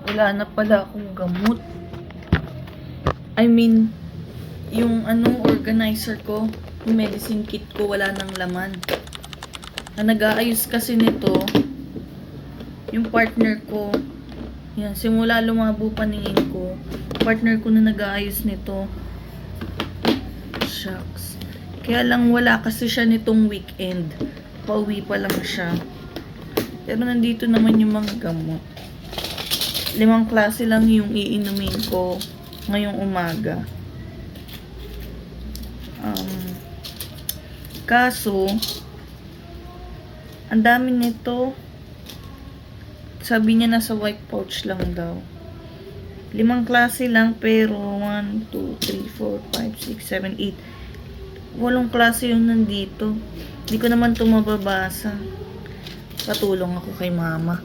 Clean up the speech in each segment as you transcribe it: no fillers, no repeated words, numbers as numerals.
Wala na pala akong gamot. I mean, yung organizer ko, yung medicine kit ko, wala nang laman. Ang nag-aayos kasi nito, yung partner ko. Yan, simula lumabo paningin ko, partner ko na nag-aayos nito. Shucks. Kaya lang wala kasi siya nitong weekend. Pauwi pa lang siya. Pero nandito naman yung mga gamot. 5 klase lang yung iinumin ko ngayong umaga. Kaso, ang dami nito. Sabi niya nasa white pouch lang daw. 5 klase lang pero 1, 2, 3, 4, 5, 6, 7, 8. 8 klase yung nandito. Hindi ko naman ito mababasa. Patulong ako kay mama.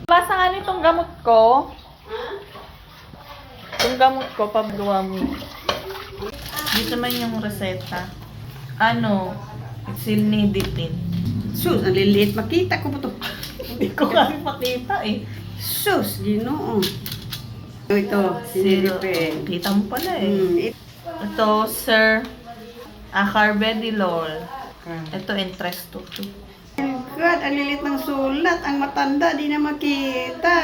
Basa nga nitong gamot ko. Itong gamot ko, pabluwa mo. Dito man yung reseta. Silnidipine. Sus, ang liliit. Makita ko po to. Hindi ko kasi makita eh. Sus, ginoo. Ito, siniripe. Kita mo pala eh. Ito, Sir Carbedilol. Ito, Entresto 2. Oh God, ang lilit ng sulat. Ang matanda, di na makita.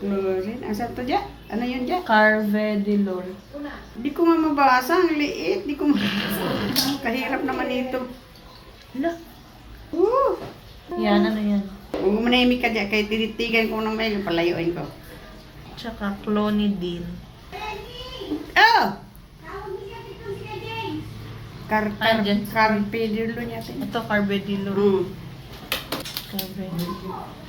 Chlorine. Asa to dyan? Ano yun dyan? Carvedilol. Di ko nga mabasa. Ang liit. Di ko mabasa. Kahirap naman ito. Hala. Uh! Yan, ano yan? Huwag mo manahimik ka dyan. Kahit tinitigan ko ng mail, palayuin ko. Tsaka clonidine. Oh! Andyan. Carpedilo niya. Ito, Carbedilol. Hmm. Carbedilol.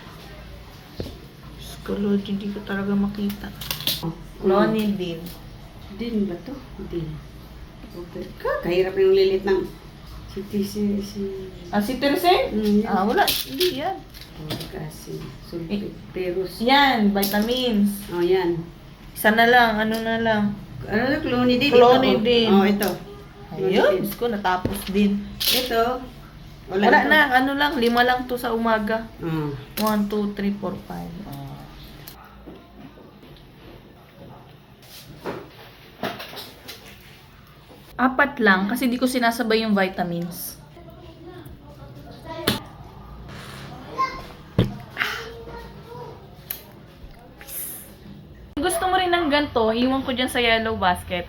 Lord, hindi ko talaga makita. Clonidine. Din ba to? Din. Okay. Kahirap yung lilit ng si Si Terse? yan. Wala. Hindi yan. Kasi sulfiteros. Yan, vitamins. Oh, yan. Isa na lang, ano na lang. Ano na, clonidine? Clonidine. Ito. Oh, ito. Ayun, Diyos ko, natapos din. Ito. Wala na, ano lang, 5 lang to sa umaga. Oh. 1, 2, 3, 4, 5. 4 lang, kasi di ko sinasabay yung vitamins. Gusto mo rin ng ganito, iwan ko dyan sa yellow basket.